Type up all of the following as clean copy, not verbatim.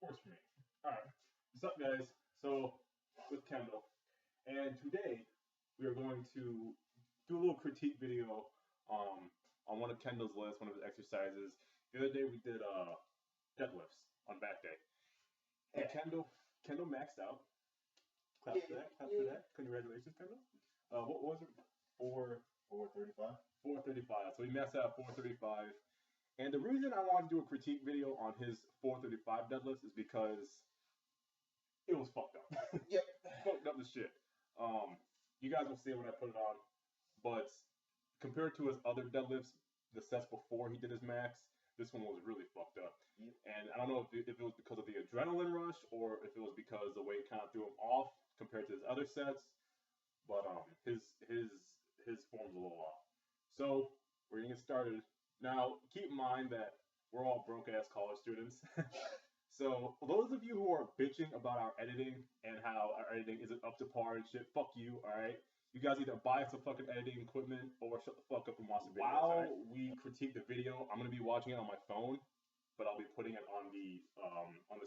Works for me. Alright. What's up, guys? So, with Kendall. And today, we are going to do a little critique video on one of Kendall's lists, one of his exercises. The other day, we did deadlifts on back day. And Kendall maxed out. Clap for that. Clap for that. Congratulations, Kendall. What was it? 435. 435. So he maxed out 435. And the reason I wanted to do a critique video on his 435 deadlifts is because it was fucked up. Yep. Fucked up as shit. You guys will see it when I put it on. But compared to his other deadlifts, the sets before he did his max, this one was really fucked up. Yep. And I don't know if it was because of the adrenaline rush or if it was because the weight kind of threw him off compared to his other sets. But his form's a little off. So we're gonna get started. Now, keep in mind that we're all broke-ass college students. So, for those of you who are bitching about our editing and how our editing isn't up to par and shit, fuck you, alright? You guys either buy some fucking editing equipment or shut the fuck up and watch the video. While we critique the video, I'm going to be watching it on my phone, but I'll be putting it on the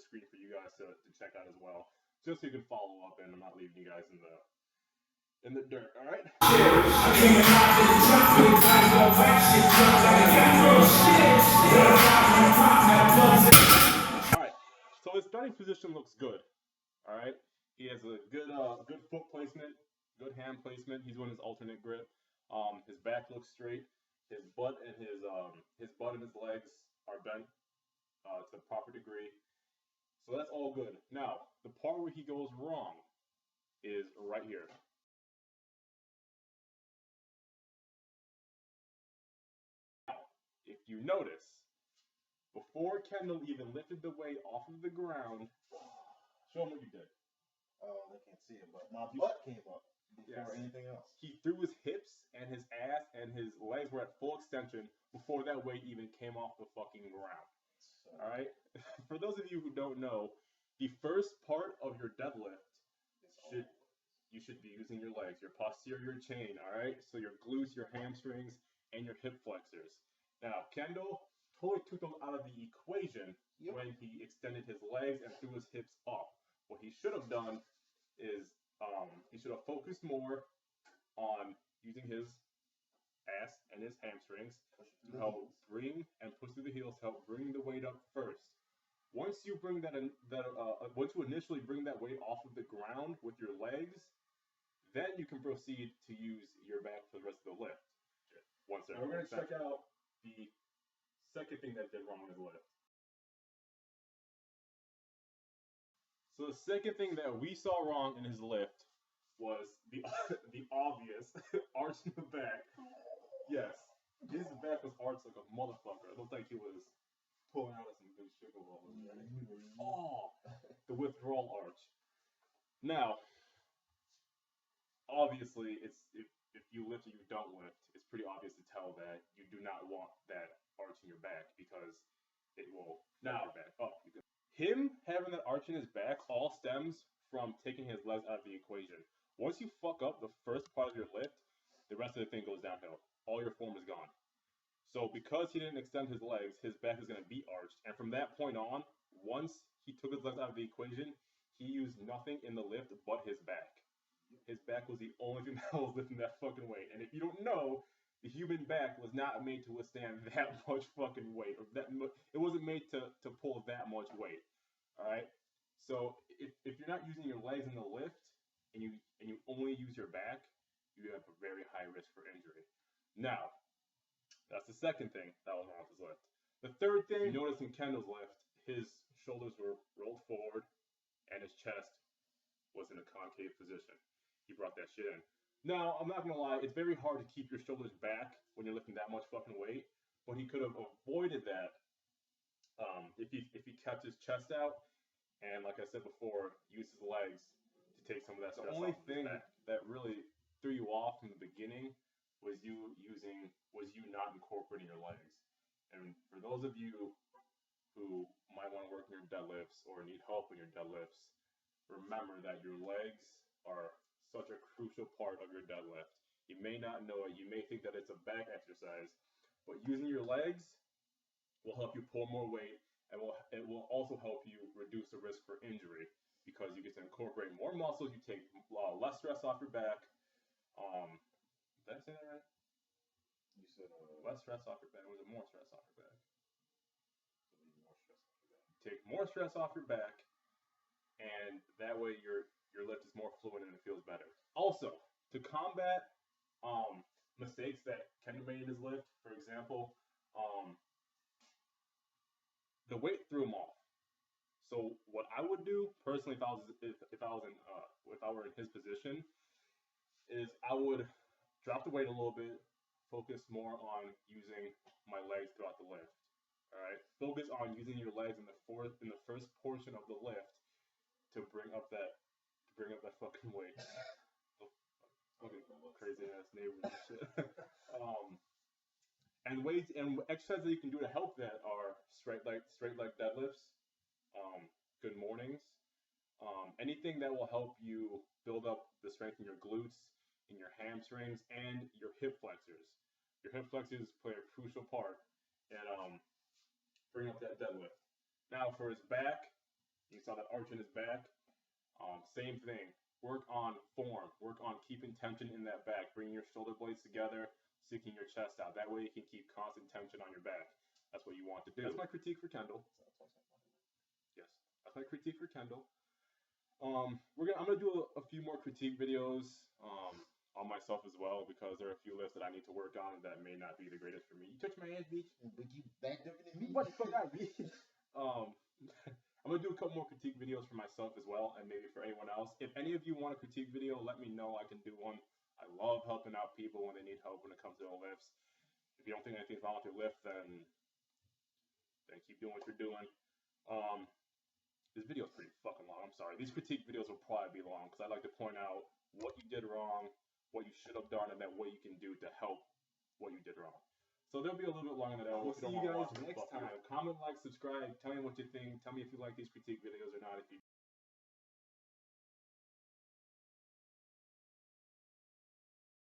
screen for you guys to check out as well, just so you can follow up and I'm not leaving you guys in the dirt, alright? Alright, so his starting position looks good, alright? He has a good foot placement, good hand placement. He's doing his alternate grip. His back looks straight. His butt and his legs are bent to the proper degree. So that's all good. Now, the part where he goes wrong is right here. If you notice, before Kendall even lifted the weight off of the ground, show him what you did. Oh, they can't see it, but my butt came up before anything else. He threw his hips and his ass and his legs were at full extension before that weight even came off the fucking ground. Alright? For those of you who don't know, the first part of your deadlift you should be using your legs, your posterior chain, alright? So your glutes, your hamstrings, and your hip flexors. Now, Kendall totally took those out of the equation when he extended his legs and threw his hips up. What he should have done is he should have focused more on using his ass and his hamstrings to help bring and push through the heels to help bring the weight up first. Once you bring once you initially bring that weight off of the ground with your legs, then you can proceed to use your back for the rest of the lift. Now we're going to check out the second thing that did wrong in his lift. So the second thing that we saw wrong in his lift was the obvious arch in the back. Yes, his back was arched like a motherfucker. It looked like he was pulling out of some good sugar bubbles. Oh, the withdrawal arch. Now, obviously, if you lift or you don't lift, it's pretty obvious to tell that you do not want that arch in your back because it will knock your back up. Him having that arch in his back all stems from taking his legs out of the equation. Once you fuck up the first part of your lift, the rest of the thing goes downhill. All your form is gone. So because he didn't extend his legs, his back is going to be arched. And from that point on, once he took his legs out of the equation, he used nothing in the lift but his back. His back was the only thing that was lifting that fucking weight. And if you don't know, the human back was not made to withstand that much fucking weight. It wasn't made to pull that much weight. Alright? So if you're not using your legs in the lift and you only use your back, you have a very high risk for injury. Now, that's the second thing that was wrong with his lift. The third thing, you notice in Kendall's lift, his shoulders were rolled forward and his chest was in a concave position. He brought that shit in. Now, I'm not gonna lie, it's very hard to keep your shoulders back when you're lifting that much fucking weight, but he could have avoided that if he kept his chest out and, like I said before, used his legs to take some of that stress off. The only thing that really threw you off from the beginning was you not incorporating your legs. And for those of you who might want to work in your deadlifts or need help in your deadlifts, remember that your legs are such a crucial part of your deadlift. You may not know it. You may think that it's a back exercise, but using your legs will help you pull more weight and it will also help you reduce the risk for injury because you get to incorporate more muscles. You take less stress off your back. Did I say that right? You said less stress off your back. Was it more stress off your back? more stress off your back. Take more stress off your back, and that way your lift is more fluid and it feels better. Also, to combat mistakes that Kendell made in his lift, for example, the weight threw him off. So what I would do personally, if I were in his position, is I would drop the weight a little bit, focus more on using my legs throughout the lift. All right, focus on using your legs in the first portion of the lift to bring up that fucking weight. Fucking crazy ass neighbors and shit. And weights and exercises that you can do to help that are straight leg deadlifts, good mornings, anything that will help you build up the strength in your glutes, in your hamstrings, and your hip flexors. Your hip flexors play a crucial part in bringing up that deadlift. Now for his back, you saw that arch in his back. Same thing. Work on form. Work on keeping tension in that back. Bringing your shoulder blades together, sticking your chest out. That way you can keep constant tension on your back. That's what you want to do. That's my critique for Kendell. Yes, that's my critique for Kendell. I'm gonna do a few more critique videos on myself as well because there are a few lifts that I need to work on that may not be the greatest for me. You touch my ass, bitch. But you back different than me. What the fuck, I mean? I'm gonna do a couple more critique videos for myself as well, and maybe for anyone else. If any of you want a critique video, let me know. I can do one. I love helping out people when they need help when it comes to their lifts. If you don't think anything's wrong with your lift, then keep doing what you're doing. This video is pretty fucking long. I'm sorry. These critique videos will probably be long because I like to point out what you did wrong, what you should have done, and then what you can do to help what you did wrong. So they'll be a little bit longer than that. We'll see you guys next time. Comment, like, subscribe. Tell me what you think. Tell me if you like these critique videos or not. If you